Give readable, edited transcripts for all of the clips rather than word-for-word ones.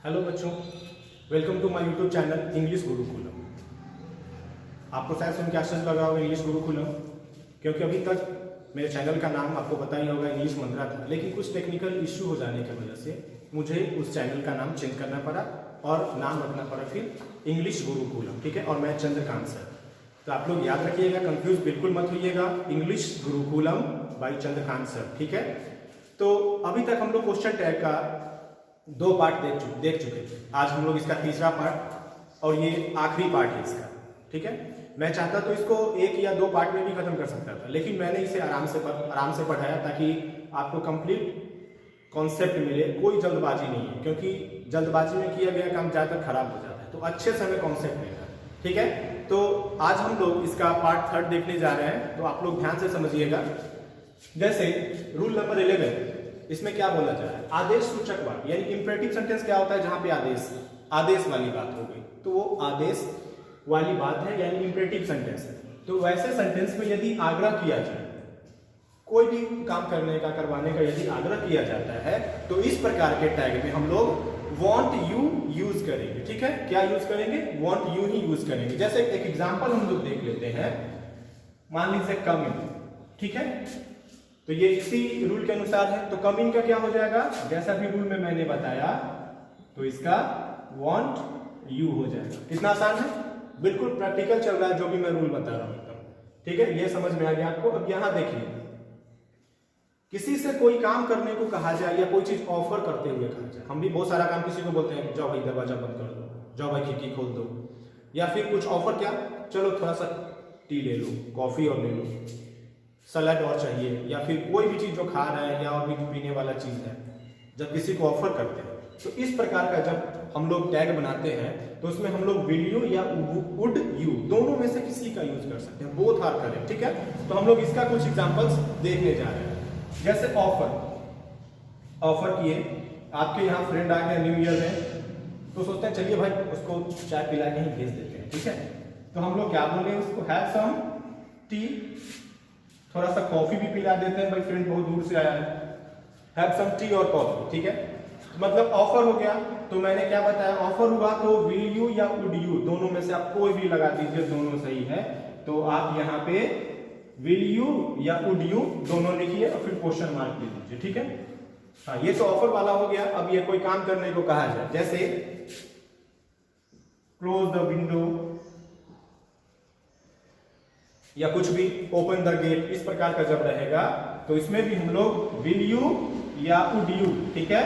Hello बच्चों, welcome to my YouTube channel English Gurukulam. आपको शायद सुन के आश्चर्य लगा होगा इंग्लिश गुरुकुलम, क्योंकि अभी तक मेरे चैनल का नाम आपको पता ही होगा इंग्लिश मंत्रा था, लेकिन कुछ टेक्निकल इश्यू हो जाने की वजह से मुझे उस चैनल का नाम चेंज करना पड़ा और नाम रखना पड़ा फिर इंग्लिश गुरुकुलम। ठीक है, और मैं चंद्रकांत सर। तो आप लोग याद रखिएगा, कंफ्यूज बिल्कुल मत होइएगा, English Gurukulam by Chandrakant sir. ठीक है, तो अभी तक हम लोग क्वेश्चन टैग का 2 पार्ट देख चुके थे। आज हम लोग इसका तीसरा पार्ट और ये आखिरी पार्ट है इसका। ठीक है, मैं चाहता तो इसको 1 या 2 पार्ट में भी खत्म कर सकता था, लेकिन मैंने इसे आराम से पढ़ाया ताकि आपको कंप्लीट कॉन्सेप्ट मिले। कोई जल्दबाजी नहीं है, क्योंकि जल्दबाजी में किया गया काम ज़्यादातर खराब हो जाता है, तो अच्छे से हमें कॉन्सेप्ट मिलेगा। ठीक है, तो आज हम लोग इसका पार्ट 3 देखने जा रहे हैं, तो आप लोग ध्यान से समझिएगा। जैसे रूल नंबर 11, इसमें क्या बोला जा रहा है, आदेश सूचक वाक्य, यानी इंपरेटिव सेंटेंस क्या होता है, जहां पे आदेश वाली बात हो गई, तो वो आदेश वाली बात है, यानी इंपरेटिव सेंटेंस है। तो वैसे सेंटेंस में यदि आग्रह किया जाए, कोई भी काम करने का, करवाने का यदि आग्रह किया जाता है, तो इस प्रकार के टैग में हम लोग want you यूज करेंगे। ठीक है, क्या यूज करेंगे, want you ही यूज करेंगे। जैसे एक एग्जांपल हम लोग देख लेते हैं, मान लीजिए कम इन। ठीक है, तो ये इसी रूल के अनुसार है, तो कम इन का क्या हो जाएगा, जैसा भी रूल में मैंने बताया, तो इसका want you हो जाएगा। कितना आसान है, बिल्कुल प्रैक्टिकल चल रहा है जो भी मैं रूल बता रहा हूं एकदम। ठीक है, ये समझ में आ गया आपको। अब यहां देखिए, किसी से कोई काम करने को कहा जाए या कोई चीज ऑफर करते हुए कहा जाए, हम भी बहुत सारा काम किसी को बोलते हैं, जाओ भाई दरवाजा बंद कर दो, जाओ भाई खिड़की खोल दो, या फिर कुछ ऑफर, क्या चलो थोड़ा सा टी ले लो, कॉफी और ले लो, सलाद और चाहिए, या फिर कोई भी चीज जो खा रहा है या और भी पीने वाला चीज है, जब किसी को ऑफर करते हैं, तो इस प्रकार का जब हम लोग टैग बनाते हैं, तो उसमें हम लोग विल यू या वुड यू दोनों में से किसी का यूज कर सकते हैं, बोथ आर करेक्ट। ठीक है, तो हम लोग इसका कुछ एग्जांपल्स देखने जा रहे हैं। जैसे ऑफर किए, आपके यहाँ फ्रेंड आ गए न्यू ईयर में, तो सोचते हैं चलिए भाई उसको चाय पिला के ही भेज देते हैं। ठीक है, तो हम लोग क्या बोलेंगे उसको, हैव सम टी, थोड़ा सा कॉफी भी पिला देते हैं, भाई फ्रेंड बहुत दूर से आया है, हैव सम टी और कॉफी। ठीक है, मतलब ऑफर हो गया। तो मैंने क्या बताया, ऑफर हुआ तो विल यू या वुड यू दोनों में से आप कोई भी लगा दीजिए, दोनों सही है। तो आप यहाँ पे विल यू या वुड यू दोनों लिखिए और फिर क्वेश्चन मार्क दे दीजिए। ठीक है, हाँ, ये तो ऑफर वाला हो गया। अब ये कोई काम करने को कहा जाए, जैसे क्लोज द विंडो या कुछ भी, ओपन द गेट, इस प्रकार का जब रहेगा, तो इसमें भी हम लोग विल यू या वुड यू। ठीक है,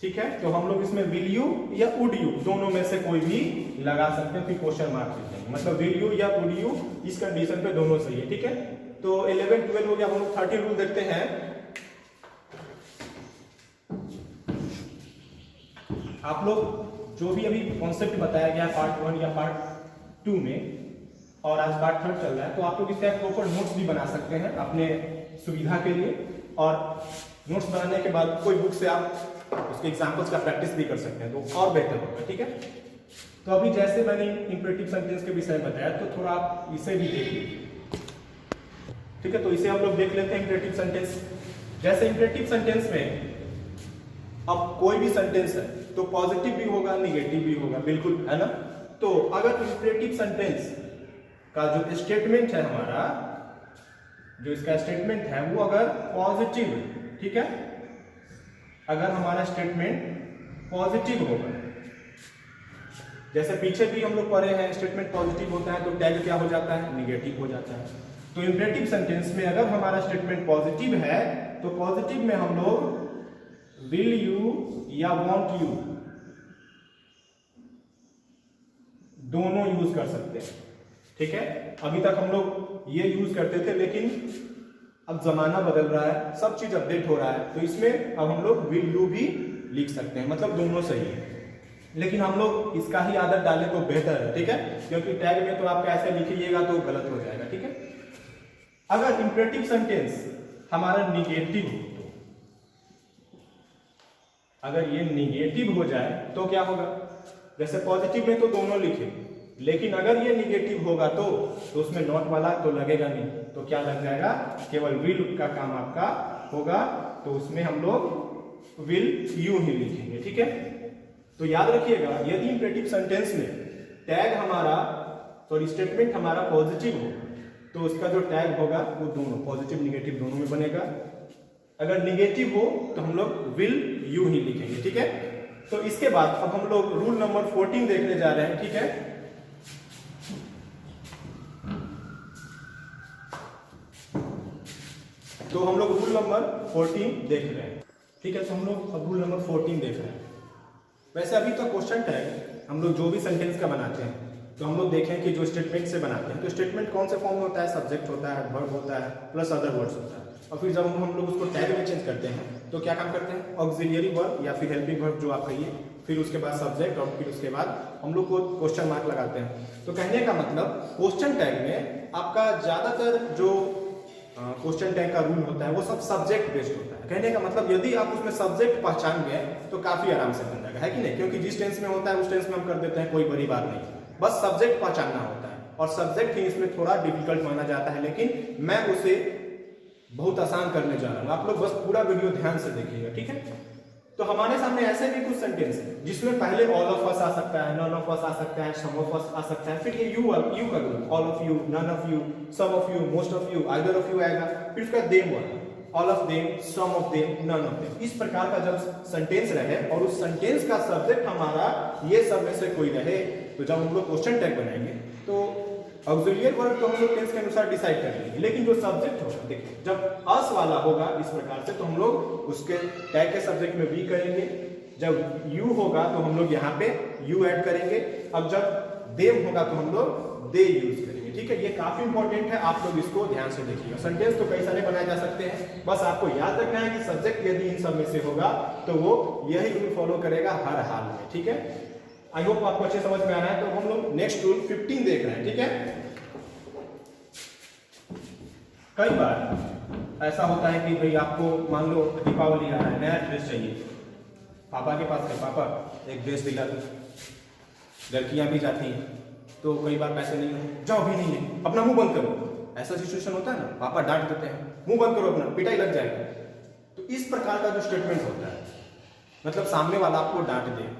ठीक है, तो हम लोग इसमें विल यू या वुड यू दोनों में से कोई भी लगा सकते हैं, फिर क्वेश्चन मार्क देते हैं, मतलब विल यू या वुड यू, इस कंडीशन पे दोनों सही है। ठीक है, तो 11 12 हो गया। हम लोग 30 रूल देखते हैं। आप लोग जो भी अभी कॉन्सेप्ट बताया गया पार्ट 1 या पार्ट 2 में, और आज पार्ट 3 चल रहा है, तो आप लोग इसका प्रॉपर नोट्स भी बना सकते हैं अपने सुविधा के लिए, और नोट्स बनाने के बाद कोई बुक से आप उसके एग्जांपल्स का प्रैक्टिस भी कर सकते हैं, तो और बेहतर होगा। ठीक है, तो अभी जैसे मैंने इंपरेटिव सेंटेंस के विषय में बताया, तो थोड़ा आप इसे भी देख लीजिए। ठीक है, तो इसे हम लोग देख लेते हैं इंपरेटिव सेंटेंस। जैसे इंपरेटिव सेंटेंस में अब कोई भी सेंटेंस है तो पॉजिटिव भी होगा, निगेटिव भी होगा, बिल्कुल है ना। तो अगर इंपरेटिव सेंटेंस का जो स्टेटमेंट है हमारा, जो इसका स्टेटमेंट है वो अगर पॉजिटिव, ठीक है, अगर हमारा स्टेटमेंट पॉजिटिव होगा, जैसे पीछे भी हम लोग पढ़े हैं, स्टेटमेंट पॉजिटिव होता है तो टैग क्या हो जाता है, निगेटिव हो जाता है। तो इंपरेटिव सेंटेंस में अगर हमारा स्टेटमेंट पॉजिटिव है, तो पॉजिटिव में हम लोग विल यू या वांट यू दोनों यूज कर सकते हैं। ठीक है, अभी तक हम लोग ये यूज करते थे, लेकिन अब जमाना बदल रहा है, सब चीज अपडेट हो रहा है, तो इसमें अब हम लोग विल यू भी लिख सकते हैं, मतलब दोनों सही है। लेकिन हम लोग इसका ही आदत डालें तो बेहतर है। ठीक है, क्योंकि टैग में तो आप ऐसे लिखिएगा तो गलत हो जाएगा। ठीक है, अगर इंपरेटिव सेंटेंस हमारा निगेटिव हो, तो अगर ये निगेटिव हो जाए तो क्या होगा, जैसे पॉजिटिव में तो दोनों लिखे, लेकिन अगर ये निगेटिव होगा तो उसमें नॉट वाला तो लगेगा नहीं, तो क्या लग जाएगा, केवल विल का काम आपका होगा, तो उसमें हम लोग विल यू ही लिखेंगे। ठीक है, तो याद रखिएगा, यदि इंपेरेटिव सेंटेंस में टैग हमारा स्टेटमेंट हमारा पॉजिटिव हो तो उसका जो टैग होगा वो दोनों पॉजिटिव निगेटिव दोनों में बनेगा। अगर निगेटिव हो तो हम लोग विल यू ही लिखेंगे, ठीक है। तो इसके बाद अब हम लोग रूल नंबर 14 देखने जा रहे हैं, ठीक है। तो हम लोग रूल नंबर 14 देख रहे हैं, ठीक है। तो हम लोग अब रूल नंबर 14 देख रहे हैं। वैसे अभी तो क्वेश्चन टैग हम लोग जो भी सेंटेंस का बनाते हैं तो हम लोग देखें कि जो स्टेटमेंट से बनाते हैं तो स्टेटमेंट कौन से फॉर्म में होता है, सब्जेक्ट होता है, वर्ब होता है, प्लस अदर वर्ड्स होता है। और फिर जब हम लोग उसको टैग में चेंज करते हैं तो क्या काम करते हैं, ऑक्सिलियरी वर्ब या फिर हेल्पिंग वर्ब जो आप कहिए, फिर उसके बाद सब्जेक्ट और फिर उसके बाद हम लोग को क्वेश्चन मार्क लगाते हैं। तो कहने का मतलब क्वेश्चन टैग में आपका ज्यादातर जो क्वेश्चन टैग का रूल होता है वो सब सब्जेक्ट बेस्ड होता है। कहने का मतलब यदि आप उसमें सब्जेक्ट पहचान गए तो काफी आराम से बन जाएगा, है कि नहीं। क्योंकि जिस टेंस में होता है उस टेंस में हम कर देते हैं, कोई बड़ी बात नहीं, बस सब्जेक्ट पहचानना होता है। और सब्जेक्ट ही इसमें थोड़ा डिफिकल्ट माना जाता है, लेकिन मैं उसे बहुत आसान करने जा रहा हूं। आप लोग बस पूरा वीडियो ध्यान से देखिएगा, ठीक है। तो हमारे सामने ऐसे भी कुछ सेंटेंस है जिसमें पहले ऑल ऑफ अस आ सकता है, नन ऑफ अस आ सकता है, सम ऑफ अस आ सकता है, फिर ये यू का ग्रुप, all of you, none of you, some of you, most of you, either of you आएगा, फिर उसका देम वाला, all of them, some of them, none of them. इस प्रकार का जब सेंटेंस रहे और उस सेंटेंस का सब्जेक्ट हमारा ये सब में से कोई रहे तो जब हम लोग क्वेश्चन टैग बनाएंगे तो ऑक्सिलियरी वर्ब तो हम लोग टेंस के अनुसार डिसाइड कर लेंगे, लेकिन जो सब्जेक्ट होगा, देखिए जब अस वाला होगा इस प्रकार से तो हम लोग उसके टैग के सब्जेक्ट में वी करेंगे। जब यू होगा तो हम लोग यहाँ पे यू ऐड करेंगे। अब जब देम होगा तो हम लोग दे यूज करेंगे, ठीक है। ये काफी इंपॉर्टेंट है, आप लोग इसको ध्यान से देखिएगा। सेंटेंस तो कई सारे बनाए जा सकते हैं, बस आपको याद रखना है कि सब्जेक्ट यदि इन सब में से होगा तो वो यही रूल फॉलो करेगा हर हाल में, ठीक है। आई होप आपको अच्छे समझ में आ रहा है। तो हम लोग नेक्स्ट रूल 15 देख रहे हैं, ठीक है। कई बार ऐसा होता है कि भाई आपको मान लो दीपावली आ रहा है, नया ड्रेस चाहिए, पापा के पास है, पापा एक ड्रेस दिला दो। लड़कियां भी जाती हैं तो कई बार पैसे नहीं है, जाओ भी नहीं है, अपना मुंह बंद करो। ऐसा सिचुएशन होता है ना, पापा डांट देते हैं, मुंह बंद करो अपना, पिटाई लग जाएगा। तो इस प्रकार का जो स्टेटमेंट होता है, मतलब सामने वाला आपको डांट दे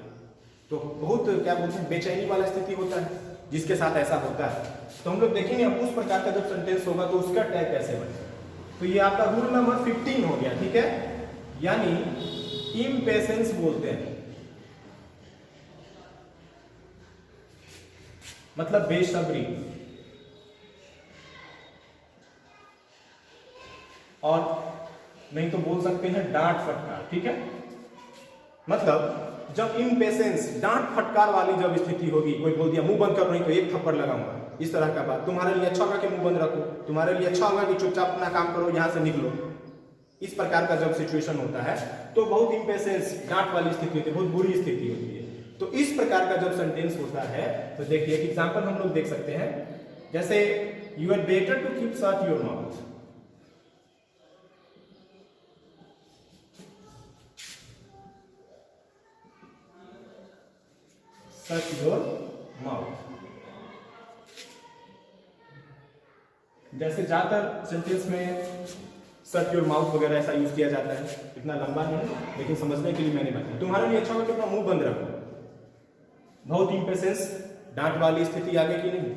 तो बहुत क्या बोलते हैं, बेचैनी वाला स्थिति होता है जिसके साथ ऐसा होता है। तो हम लोग देखेंगे अब उस प्रकार का जब सेंटेंस होगा तो उसका टैग कैसे बनेगा। तो ये आपका रूल नंबर 15 हो गया, ठीक है। यानी इम्पेशेंस बोलते हैं, मतलब बेसब्री, और नहीं तो बोल सकते हैं डांट फटकार, ठीक है। मतलब जब इम्पेशेंस डांट फटकार वाली जब स्थिति होगी, कोई बोल दिया मुंह बंद करो नहीं तो एक थप्पड़ लगाऊंगा, इस तरह का बात, तुम्हारे लिए अच्छा होगा कि मुंह बंद रखो, तुम्हारे लिए अच्छा होगा कि चुपचाप अपना काम करो, यहां से निकलो, इस प्रकार का जब सिचुएशन होता है तो बहुत इम्पेशेंस डांट वाली स्थिति होती है, बहुत बुरी स्थिति होती है। तो इस प्रकार का जब सेंटेंस होता है तो देखिए एक एग्जांपल हम लोग देख सकते हैं, जैसे you are better to keep shut your mouth. Shut your mouth, जैसे ज्यादातर सेंटेंस में शट योर माउथ वगैरह ऐसा यूज किया जाता है, इतना लंबा नहीं है लेकिन समझने के लिए मैंने बताया। तुम्हारे लिए अच्छा होगा कि अपना मुंह बंद रखो, बहुत इम्पेशेंस डांट वाली स्थिति आ गई कि नहीं।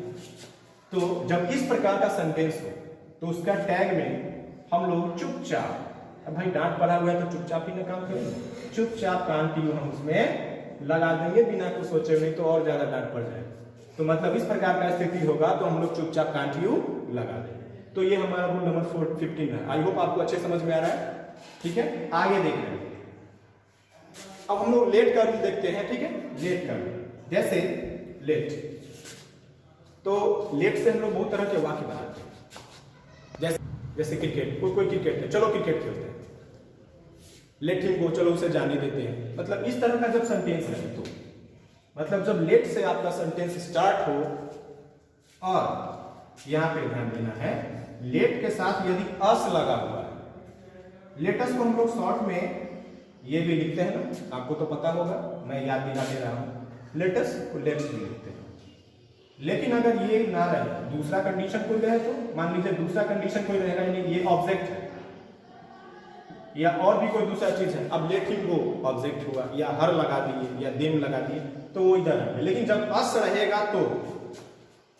तो जब इस प्रकार का सेंटेंस हो तो उसका टैग में हम लोग चुपचाप, अब भाई डांट पड़ा हुआ है तो चुपचाप ही ना काम करेंगे, चुपचाप कांट यू हम उसमें लगा देंगे बिना कुछ सोचे, नहीं तो और ज्यादा डांट पड़ जाएगा। तो मतलब इस प्रकार का स्थिति होगा तो हम लोग चुपचाप कांट यू लगा देंगे। तो ये हमारा रूल नंबर 15 है। आई होप आपको अच्छे समझ में आ रहा है, ठीक है। आगे देख रहे हैं, अब हम लोग लेट का रूल देखते हैं, ठीक है। लेट का रूल, जैसे लेट, तो लेट से हम लोग बहुत तरह के वाक्य बनाते हैं, जैसे क्रिकेट, कोई क्रिकेट है, चलो क्रिकेट खेलते हैं, लेट हिम गो, चलो उसे जाने देते हैं। मतलब इस तरह का जब सेंटेंस है तो मतलब जब लेट से आपका सेंटेंस स्टार्ट हो, और यहां पे ध्यान देना है लेट के साथ यदि अस लगा हुआ है, लेटस को हम लोग शॉर्ट में ये भी लिखते हैं ना, आपको तो पता होगा, मैं याद दिला दे रहा हूं, लेटस को लेट्स भी लिखते हैं। लेकिन अगर ये ना रहे, दूसरा कंडीशन कोई रहे, तो मान लीजिए दूसरा कंडीशन कोई रहेगा, यानी ये ऑब्जेक्ट है, या और भी कोई दूसरा चीज है, अब लेट हिम गो ऑब्जेक्ट हुआ, या हर लगा दिए या देम लगा दिए तो वो इधर है। लेकिन जब अस रहेगा तो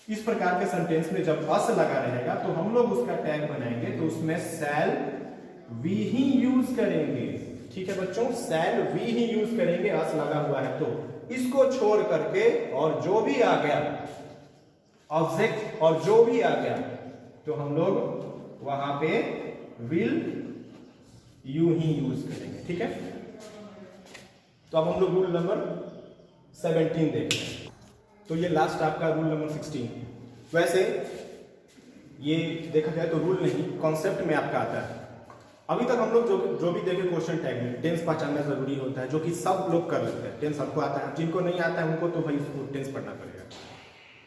इस प्रकार के सेंटेंस में जब अस लगा रहेगा तो हम लोग उसका टैग बनाएंगे तो उसमें शैल वी ही यूज करेंगे। ठीक है बच्चों, शैल वी ही यूज करेंगे, अस लगा हुआ है तो। इसको छोड़ करके और जो भी आ गया ऑब्जेक्ट और जो भी आ गया तो हम लोग वहां पे विल यू ही यूज करेंगे। ठीक है, तो अब हम लोग रूल नंबर 17 देखते हैं। तो ये लास्ट आपका रूल नंबर 16। वैसे ये देखा जाए तो रूल नहीं, कॉन्सेप्ट में आपका आता है। अभी तक हम लोग जो भी देखे क्वेश्चन टैग में टेंस पहचानना जरूरी होता है, जो कि सब लोग कर लेते हैं। टेंस सबको आता है, जिनको नहीं आता है उनको तो भाई टेंस पढ़ना पड़ेगा।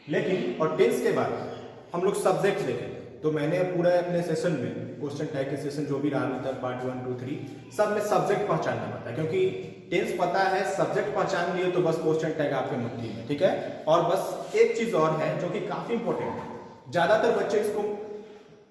लेकिन और टेंस के बाद हम लोग सब्जेक्ट देखें तो मैंने पूरा अपने सेशन में क्वेश्चन टैग के सेशन जो भी रहा अभी तक पार्ट 1, 2, 3 सब में सब्जेक्ट पहचानना पड़ता है, क्योंकि टेंस पता है, सब्जेक्ट पहचान लिए तो बस क्वेश्चन टैग आपके मुट्ठी में। ठीक है, और बस एक चीज और है जो कि काफी इंपॉर्टेंट है, ज्यादातर बच्चे इसको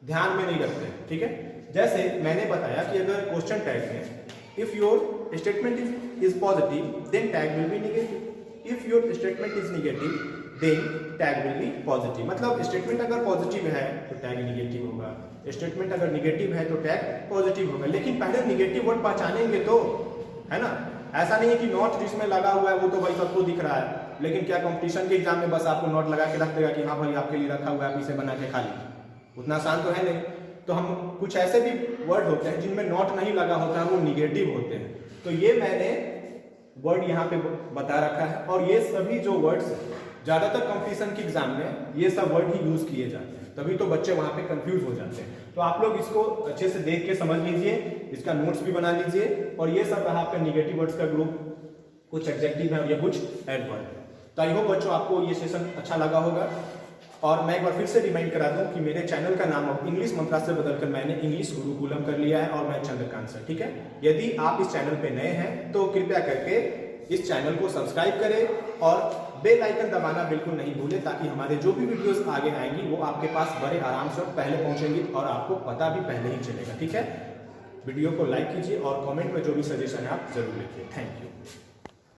ध्यान में नहीं रखते। ठीक है, जैसे मैंने बताया कि अगर क्वेश्चन टैग में if your statement is positive then tag will be negative, if your statement is negative then tag will be positive. मतलब स्टेटमेंट अगर पॉजिटिव है तो टैग नेगेटिव होगा, स्टेटमेंट अगर नेगेटिव है तो टैग पॉजिटिव होगा। लेकिन पहले नेगेटिव वर्ड पहचानेंगे तो, है ना। ऐसा नहीं है कि नॉट जिसमें लगा हुआ है वो तो भाई सबको दिख रहा है, लेकिन क्या कंपटीशन के एग्जाम में बस आपको नॉट लगा के रख देगा कि हाँ भाई आपके लिए रखा हुआ है, आप इसे बना के खा लीजिए, उतना आसान तो है नहीं। तो हम कुछ ऐसे भी वर्ड होते हैं जिनमें नॉट नहीं लगा होता है, वो निगेटिव होते हैं। तो ये मैंने वर्ड यहाँ पे बता रखा है, और ये सभी जो वर्ड्स ज्यादातर कंपटीशन के एग्जाम में ये सब वर्ड ही यूज किए जाते हैं, तभी तो बच्चे वहां पे कंफ्यूज हो जाते हैं। तो आप लोग इसको अच्छे से देख के समझ लीजिए, इसका नोट्स भी बना लीजिए। और ये सब रहा आपका निगेटिव वर्ड्स का ग्रुप, कुछ एडजेक्टिव है और ये कुछ एडवर्ब है। तो आई होप बच्चों आपको ये सेशन अच्छा लगा होगा। और मैं एक बार फिर से रिमाइंड करा दूं कि मेरे चैनल का नाम अब इंग्लिश मंत्रा से बदलकर मैंने इंग्लिश गुरुकुलम कर लिया है, और मैं चंद्रकांत सर। ठीक है, यदि आप इस चैनल पे नए हैं तो कृपया करके इस चैनल को सब्सक्राइब करें और बेल आइकन दबाना बिल्कुल नहीं भूलें, ताकि हमारे जो भी वीडियोस आगे आएंगी वो आपके पास बड़े आराम से पहले पहुंचेंगी और आपको पता भी पहले ही चलेगा। ठीक है, वीडियो को लाइक कीजिए और कमेंट में जो भी सजेशन है आप जरूर लिखिए। Thank you.